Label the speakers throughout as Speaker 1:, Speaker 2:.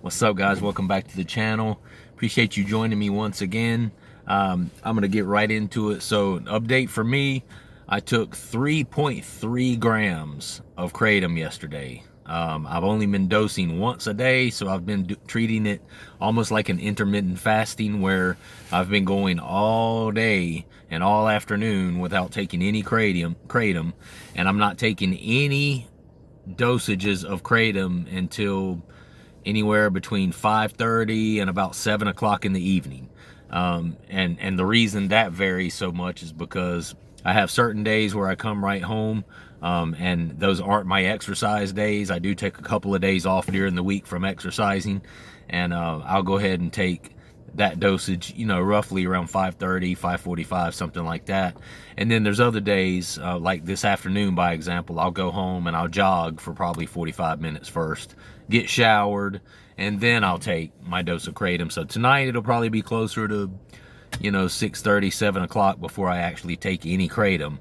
Speaker 1: What's up, guys? Welcome back to the channel. Appreciate you joining me once again. I'm gonna get right into it. So, an update for me, I took 3.3 grams of Kratom yesterday. I've only been dosing once a day, so I've been treating it almost like an intermittent fasting, where I've been going all day and all afternoon without taking any kratom, and I'm not taking any dosages of kratom until anywhere between 5:30 and about 7 o'clock in the evening. And the reason that varies so much is because I have certain days where I come right home, and those aren't my exercise days. I do take a couple of days off during the week from exercising, and I'll go ahead and take that dosage, roughly around 5:30, 5:45, something like that. And then there's other days, like this afternoon, by example, I'll go home and I'll jog for probably 45 minutes first, get showered, and then I'll take my dose of kratom. So tonight it'll probably be closer to 6:30, 7 o'clock before I actually take any kratom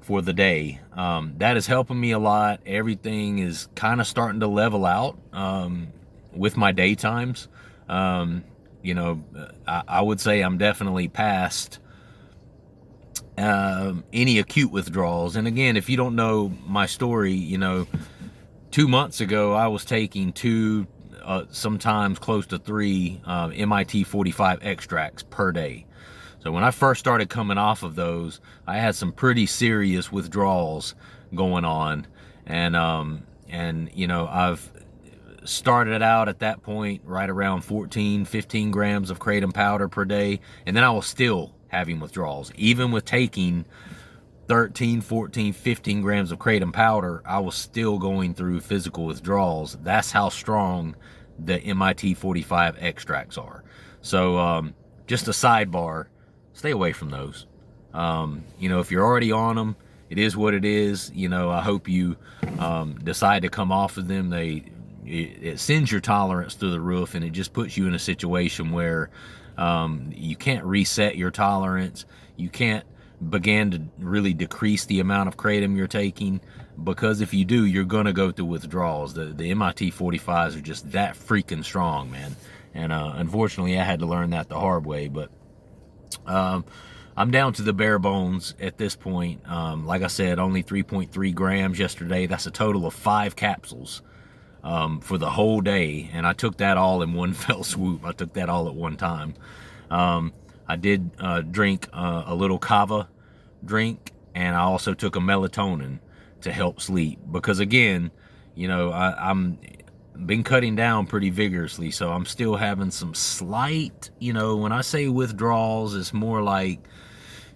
Speaker 1: for the day. That is helping me a lot. Everything is kind of starting to level out with my daytimes. I would say I'm definitely past any acute withdrawals. And again, if you don't know my story, 2 months ago I was taking two, sometimes close to three MIT 45 extracts per day. So when I first started coming off of those, I had some pretty serious withdrawals going on, and I've started out at that point right around 14, 15 grams of kratom powder per day, and then I was still having withdrawals. Even with taking 13, 14, 15 grams of kratom powder, I was still going through physical withdrawals. That's how strong the MIT 45 extracts are. So just a sidebar, stay away from those. If you're already on them, it is what it is. I hope you decide to come off of them. It sends your tolerance through the roof, and it just puts you in a situation where you can't reset your tolerance. You can't begin to really decrease the amount of kratom you're taking, because if you do, you're going to go through withdrawals. The MIT 45s are just that freaking strong, man. And unfortunately, I had to learn that the hard way. But I'm down to the bare bones at this point. Like I said, only 3.3 grams yesterday. That's a total of 5 capsules for the whole day, and I took that all in one fell swoop. I took that all at one time. I did drink a little kava drink, and I also took a melatonin to help sleep, because again, I'm been cutting down pretty vigorously, so I'm still having some slight, when I say withdrawals, it's more like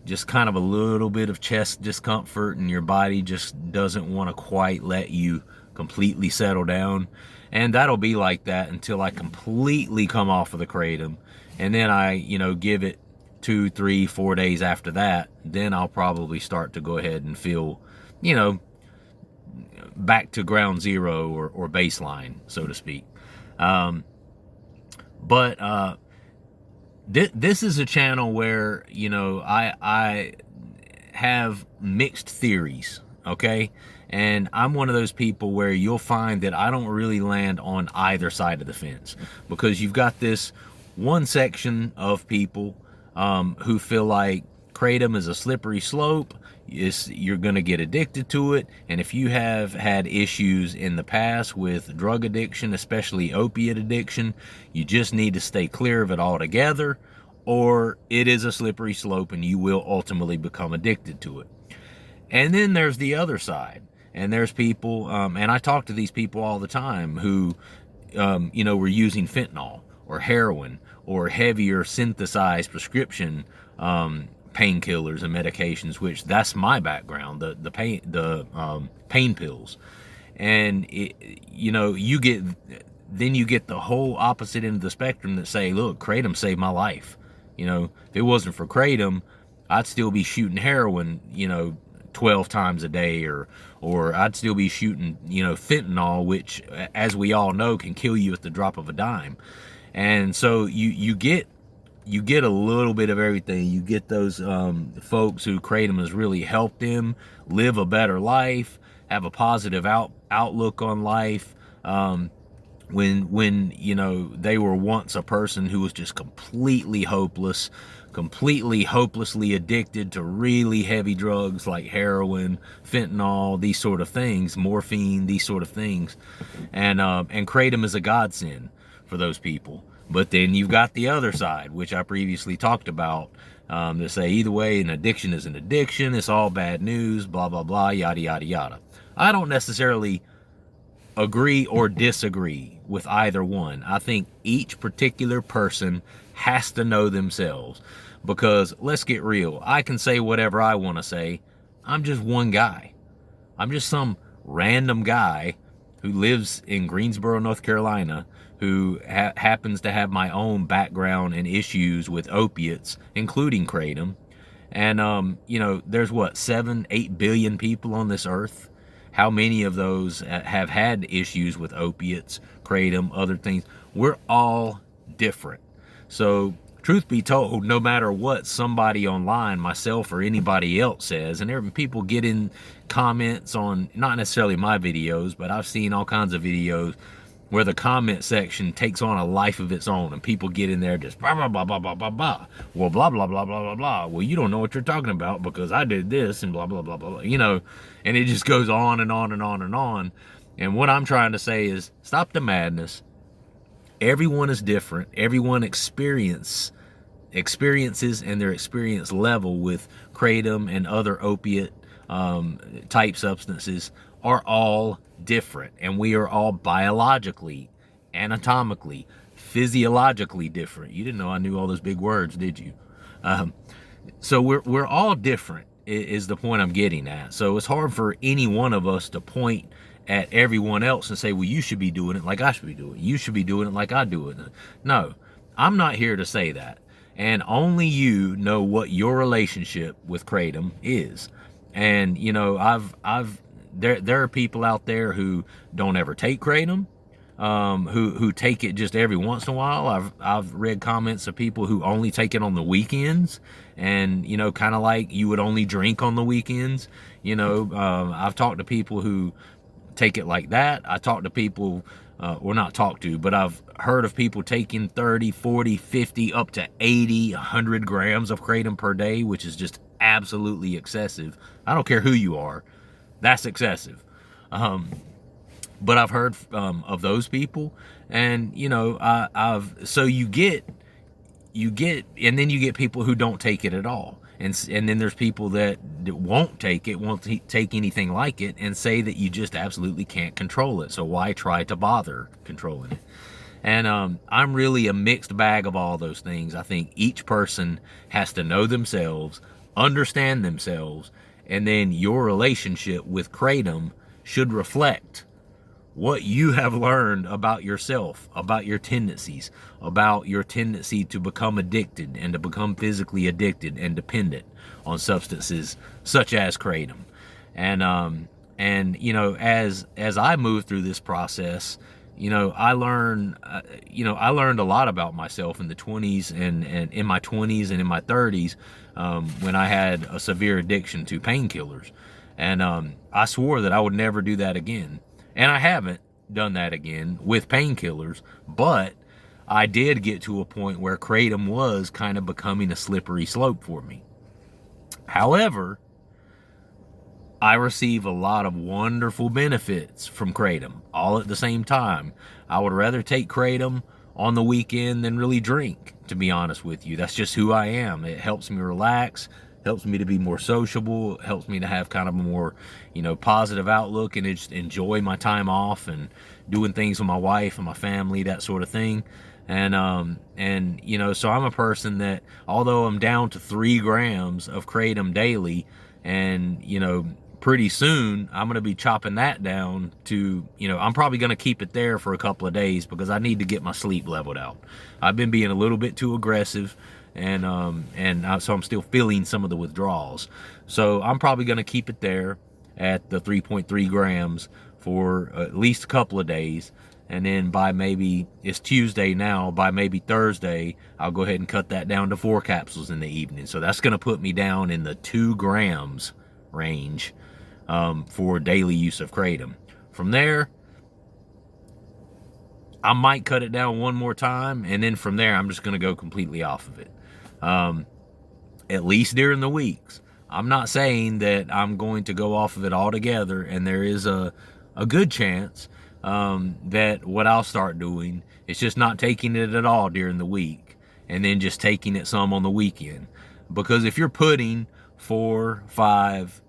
Speaker 1: just kind of a little bit of chest discomfort, and your body just doesn't want to quite let you completely settle down. And that'll be like that until I completely come off of the kratom, and then I give it 2, 3, 4 days after that. Then I'll probably start to go ahead and feel back to ground zero, or baseline, so to speak. But this is a channel where I have mixed theories, okay? And I'm one of those people where you'll find that I don't really land on either side of the fence, because you've got this one section of people who feel like kratom is a slippery slope. You're going to get addicted to it, and if you have had issues in the past with drug addiction, especially opiate addiction, you just need to stay clear of it altogether, or it is a slippery slope and you will ultimately become addicted to it. And then there's the other side, and there's people, and I talk to these people all the time, who were using fentanyl or heroin or heavier synthesized prescription painkillers and medications, which that's my background, the pain pills. And you get the whole opposite end of the spectrum that say, look, kratom saved my life. If it wasn't for kratom, I'd still be shooting heroin 12 times a day, or I'd still be shooting fentanyl, which, as we all know, can kill you at the drop of a dime. And so you get a little bit of everything. You get those folks who kratom has really helped them live a better life, have a positive outlook on life, when you know, they were once a person who was just completely hopeless, completely hopelessly addicted to really heavy drugs like heroin, fentanyl, these sort of things, morphine, these sort of things. And kratom is a godsend for those people. But then you've got the other side, which I previously talked about, that say either way, an addiction is an addiction, it's all bad news, blah blah blah, yada yada yada. I don't necessarily agree or disagree with either one. I think each particular person has to know themselves, because let's get real, I can say whatever I want to say. I'm just one guy. I'm just some random guy who lives in Greensboro, North Carolina, who happens to have my own background and issues with opiates, including kratom. And you know, there's what, 7-8 billion people on this earth. How many of those have had issues with opiates, kratom, other things? We're all different. So truth be told, no matter what somebody online, myself or anybody else says, and there are people get in comments on, not necessarily my videos, but I've seen all kinds of videos where the comment section takes on a life of its own, and people get in there just blah blah blah blah blah blah blah. Well, blah blah blah blah blah blah. Well, you don't know what you're talking about because I did this and blah blah blah blah blah. You know, and it just goes on and on and on and on. And what I'm trying to say is, stop the madness. Everyone is different. Everyone experiences and their experience level with kratom and other opiate type substances are all different, and we are all biologically, anatomically, physiologically different. You didn't know I knew all those big words, did you? So we're all different is the point I'm getting at. So it's hard for any one of us to point at everyone else and say, well, you should be doing it like I should be doing it. You should be doing it like I do it. No, I'm not here to say that. And only you know what your relationship with kratom is. And you know, there are people out there who don't ever take kratom, who take it just every once in a while. I've read comments of people who only take it on the weekends, and you know, kind of like you would only drink on the weekends. You know, I've talked to people who take it like that. I talk to people, or not talk to, but I've heard of people taking 30, 40, 50, up to 80, 100 grams of kratom per day, which is just absolutely excessive. I don't care who you are. That's excessive. But I've heard of those people, and you know, so you get, and then you get people who don't take it at all, and then there's people that won't take it, won't take anything like it, and say that you just absolutely can't control it. So why try to bother controlling it? And I'm really a mixed bag of all those things. I think each person has to know themselves, understand themselves, and then your relationship with kratom should reflect what you have learned about yourself, about your tendencies, about your tendency to become addicted and to become physically addicted and dependent on substances such as kratom. And you know, as I move through this process, you know, I learned a lot about myself in the 20s and in my 20s and in my 30s, when I had a severe addiction to painkillers. And I swore that I would never do that again. And I haven't done that again with painkillers, but I did get to a point where kratom was kind of becoming a slippery slope for me. However, I receive a lot of wonderful benefits from kratom all at the same time. I would rather take kratom on the weekend than really drink, to be honest with you. That's just who I am. It helps me relax, helps me to be more sociable, helps me to have kind of a more, you know, positive outlook and just enjoy my time off and doing things with my wife and my family, that sort of thing. And you know, so I'm a person that, although I'm down to 3 grams of kratom daily, and you know, pretty soon I'm going to be chopping that down to, you know, I'm probably going to keep it there for a couple of days because I need to get my sleep leveled out. I've been being a little bit too aggressive, and so I'm still feeling some of the withdrawals. So I'm probably going to keep it there at the 3.3 grams for at least a couple of days. And then by maybe, it's Tuesday now, by maybe Thursday, I'll go ahead and cut that down to 4 capsules in the evening. So that's going to put me down in the 2 grams range for daily use of kratom. From there, I might cut it down one more time, and then from there, I'm just going to go completely off of it. At least during the weeks. I'm not saying that I'm going to go off of it altogether, and there is a good chance that what I'll start doing is just not taking it at all during the week, and then just taking it some on the weekend. Because if you're putting 4, 5,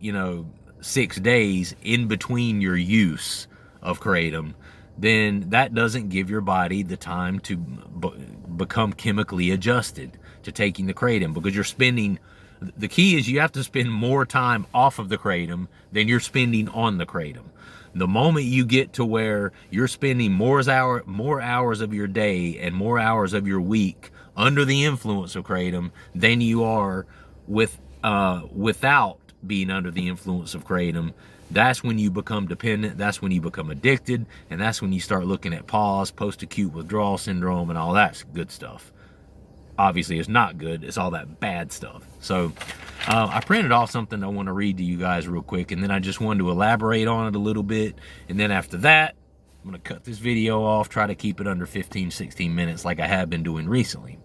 Speaker 1: 6 days in between your use of Kratom, then that doesn't give your body the time to become chemically adjusted to taking the Kratom, because you're spending, the key is you have to spend more time off of the Kratom than you're spending on the Kratom. The moment you get to where you're spending more hours of your day and more hours of your week under the influence of Kratom than you are without being under the influence of Kratom, that's when you become dependent, that's when you become addicted, and that's when you start looking at PAWS, post-acute withdrawal syndrome, and all that good stuff. Obviously, it's not good. It's all that bad stuff. So I printed off something I want to read to you guys real quick, and then I just wanted to elaborate on it a little bit. And then after that, I'm going to cut this video off, try to keep it under 15, 16 minutes like I have been doing recently.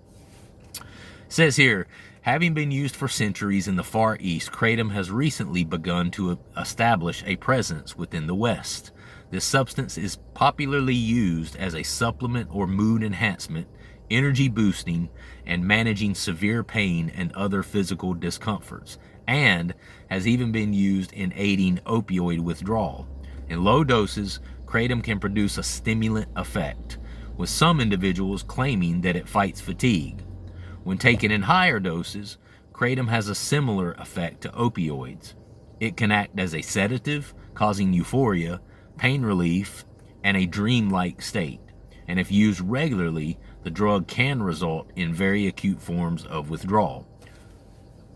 Speaker 1: It says here, having been used for centuries in the Far East, Kratom has recently begun to establish a presence within the West. This substance is popularly used as a supplement or mood enhancement, energy boosting, and managing severe pain and other physical discomforts, and has even been used in aiding opioid withdrawal. In low doses, Kratom can produce a stimulant effect, with some individuals claiming that it fights fatigue. When taken in higher doses, Kratom has a similar effect to opioids. It can act as a sedative, causing euphoria, pain relief, and a dreamlike state. And if used regularly, the drug can result in very acute forms of withdrawal.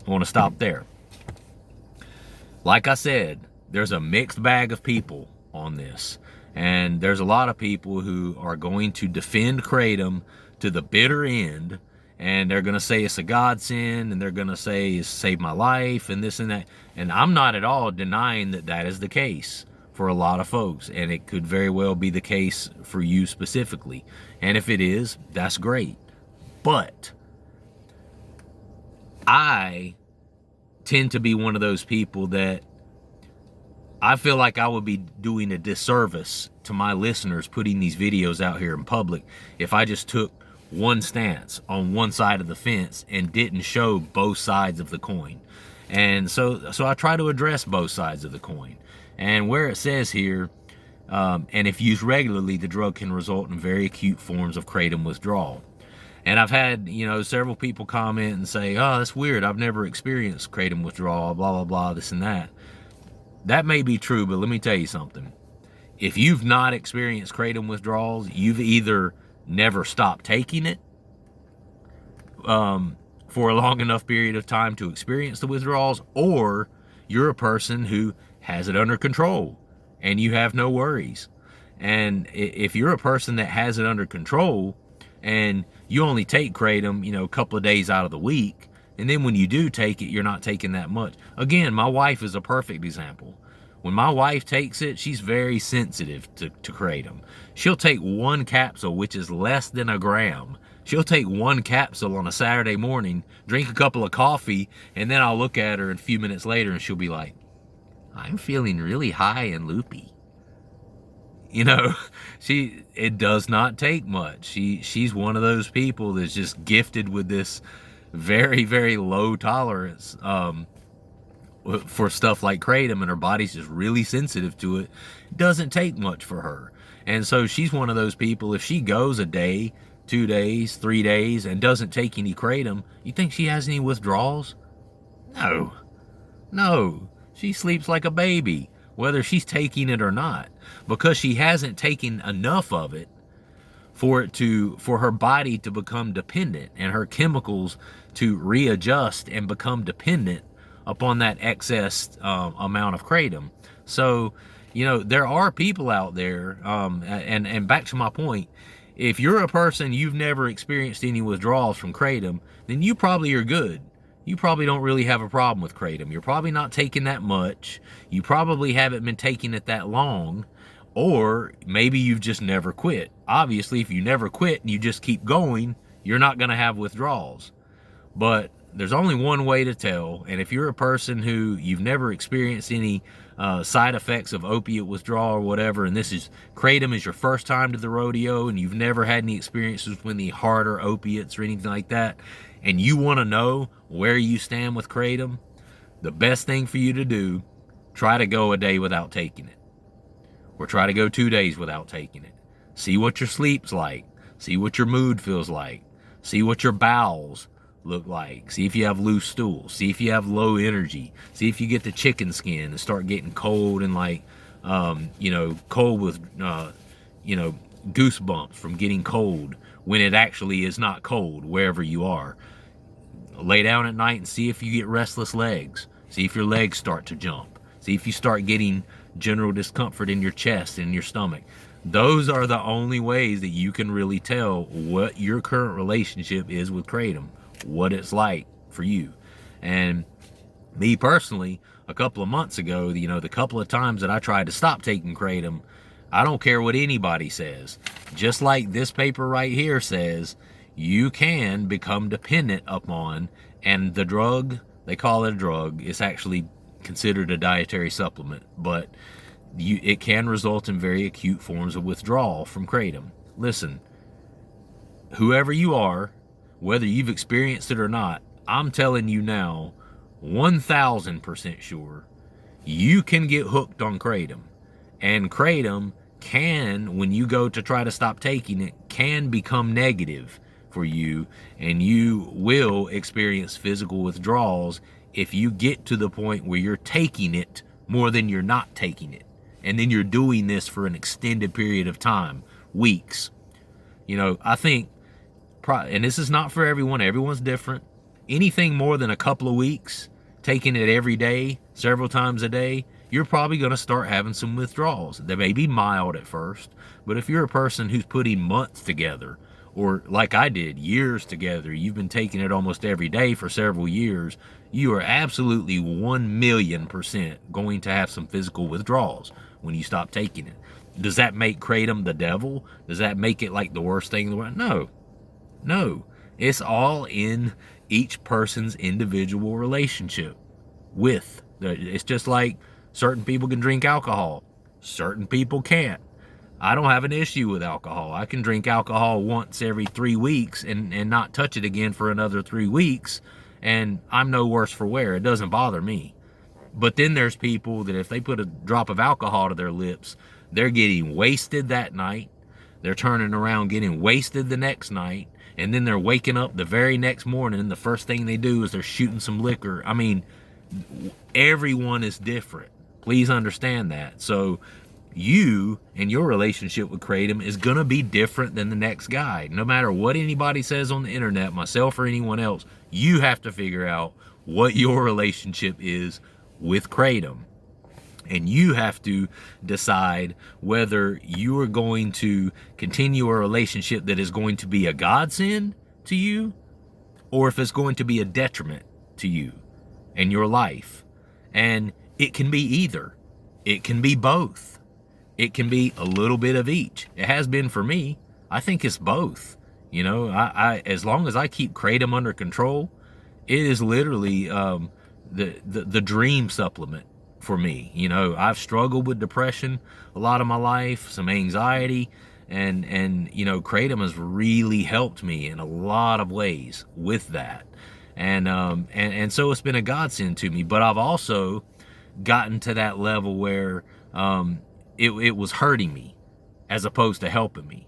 Speaker 1: I want to stop there. Like I said, there's a mixed bag of people on this. And there's a lot of people who are going to defend Kratom to the bitter end. And they're going to say it's a godsend, and they're going to say it's saved my life, and this and that. And I'm not at all denying that that is the case for a lot of folks, and it could very well be the case for you specifically. And if it is, that's great. But I tend to be one of those people that I feel like I would be doing a disservice to my listeners putting these videos out here in public if I just took one stance on one side of the fence and didn't show both sides of the coin. And so I try to address both sides of the coin. And where it says here, and if used regularly, the drug can result in very acute forms of Kratom withdrawal. And I've had, several people comment and say, oh, that's weird, I've never experienced Kratom withdrawal, blah, blah, blah, this and that. That may be true, but let me tell you something. If you've not experienced Kratom withdrawals, you've either never stopped taking it for a long enough period of time to experience the withdrawals, or you're a person who has it under control and you have no worries. And if you're a person that has it under control and you only take Kratom, a couple of days out of the week, and then when you do take it, you're not taking that much. Again, my wife is a perfect example. When my wife takes it, she's very sensitive to Kratom. She'll take one capsule, which is less than a gram. She'll take one capsule on a Saturday morning, drink a couple of coffee, and then I'll look at her a few minutes later and she'll be like, I'm feeling really high and loopy. It does not take much. She's one of those people that's just gifted with this very, very low tolerance for stuff like Kratom, and her body's just really sensitive to it. It doesn't take much for her. And so she's one of those people, if she goes a day, 2 days, 3 days, and doesn't take any Kratom, you think she has any withdrawals? No. She sleeps like a baby, whether she's taking it or not, because she hasn't taken enough of it for her body to become dependent and her chemicals to readjust and become dependent upon that excess amount of Kratom. So, there are people out there, and back to my point, if you're a person, you've never experienced any withdrawals from Kratom, then you probably are good. You probably don't really have a problem with Kratom. You're probably not taking that much. You probably haven't been taking it that long, Or maybe you've just never quit. Obviously, if you never quit and you just keep going, you're not going to have withdrawals. But there's only one way to tell, and if you're a person who you've never experienced any side effects of opiate withdrawal or whatever, and this is Kratom is your first time to the rodeo, and you've never had any experiences with any harder opiates or anything like that, and you want to know where you stand with Kratom, the best thing for you to do, try to go a day without taking it, or try to go 2 days without taking it. See what your sleep's like. See what your mood feels like. See what your bowels look like. See if you have loose stools. See if you have low energy. See if you get the chicken skin and start getting cold and like, cold with, goosebumps from getting cold when it actually is not cold wherever you are. Lay down at night and see if you get restless legs. See if your legs start to jump. See if you start getting general discomfort in your chest and your stomach. Those are the only ways that you can really tell what your current relationship is with Kratom, what it's like for you. And me personally, a couple of months ago, the couple of times that I tried to stop taking Kratom, I don't care what anybody says. Just like this paper right here says, you can become dependent upon, and the drug, they call it a drug, it's actually considered a dietary supplement, but it can result in very acute forms of withdrawal from Kratom. Listen, whoever you are, whether you've experienced it or not, I'm telling you now, 1000% sure, you can get hooked on Kratom. And Kratom can, when you go to try to stop taking it, can become negative for you, and you will experience physical withdrawals if you get to the point where you're taking it more than you're not taking it. And then you're doing this for an extended period of time, weeks. I think, and this is not for everyone, everyone's different. Anything more than a couple of weeks, taking it every day, several times a day, you're probably going to start having some withdrawals. They may be mild at first, but if you're a person who's putting months together, or like I did, years together, you've been taking it almost every day for several years, you are absolutely 1,000,000% going to have some physical withdrawals when you stop taking it. Does that make Kratom the devil? Does that make it like the worst thing in the world? No. It's all in each person's individual relationship with. It's just like certain people can drink alcohol. Certain people can't. I don't have an issue with alcohol. I can drink alcohol once every 3 weeks and not touch it again for another 3 weeks, and I'm no worse for wear. It doesn't bother me. But then there's people that if they put a drop of alcohol to their lips, they're getting wasted that night. They're turning around getting wasted the next night, and then they're waking up the very next morning, and the first thing they do is they're shooting some liquor. I mean, everyone is different. Please understand that. So you and your relationship with Kratom is going to be different than the next guy. No matter what anybody says on the internet, myself or anyone else, you have to figure out what your relationship is with Kratom. And you have to decide whether you are going to continue a relationship that is going to be a godsend to you, or if it's going to be a detriment to you and your life. And it can be either. It can be both. It can be a little bit of each. It has been for me. I think it's both. I as long as I keep Kratom under control, it is literally the dream supplement for me. I've struggled with depression a lot of my life, some anxiety, and Kratom has really helped me in a lot of ways with that. And so it's been a godsend to me. But I've also gotten to that level where it was hurting me as opposed to helping me.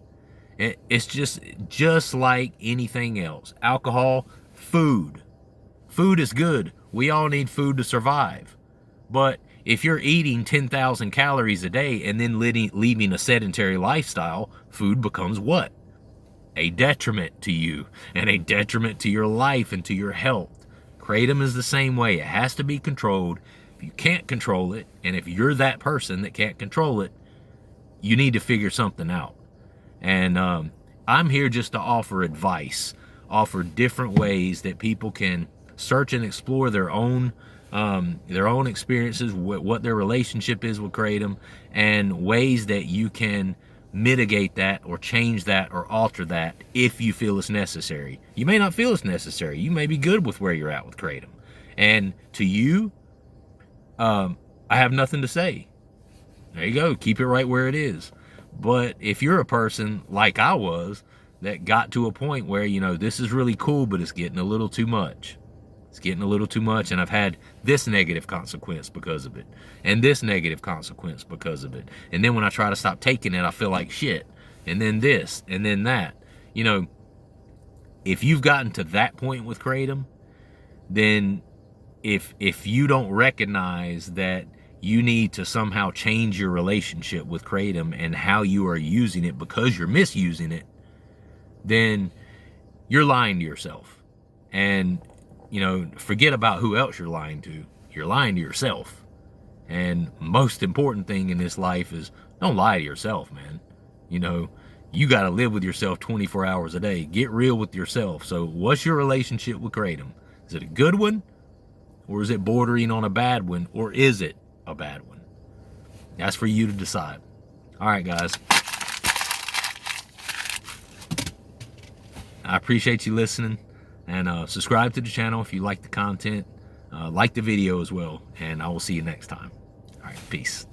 Speaker 1: It's just like anything else. Alcohol, food. Food is good. We all need food to survive. But if you're eating 10,000 calories a day and then leading a sedentary lifestyle, food becomes what? A detriment to you and a detriment to your life and to your health. Kratom is the same way. It has to be controlled. If you can't control it, and if you're that person that can't control it, you need to figure something out. And I'm here just to offer advice, offer different ways that people can search and explore their own their own experiences, what their relationship is with Kratom, and ways that you can mitigate that or change that or alter that if you feel it's necessary. You may not feel it's necessary. You may be good with where you're at with Kratom. And to you, I have nothing to say. There you go. Keep it right where it is. But if you're a person like I was that got to a point where, you know, this is really cool, but it's getting a little too much. It's getting a little too much, and I've had this negative consequence because of it, and this negative consequence because of it. And then when I try to stop taking it, I feel like shit. And then this, and then that. You know, if you've gotten to that point with Kratom, then if you don't recognize that you need to somehow change your relationship with Kratom and how you are using it because you're misusing it, then you're lying to yourself. And, you know, forget about who else you're lying to. You're lying to yourself. And most important thing in this life is don't lie to yourself, man. You know, you got to live with yourself 24 hours a day. Get real with yourself. So what's your relationship with Kratom? Is it a good one? Or is it bordering on a bad one? Or is it a bad one? That's for you to decide. All right, guys. I appreciate you listening, and subscribe to the channel if you like the content. Like the video as well, and I will see you next time. All right, peace.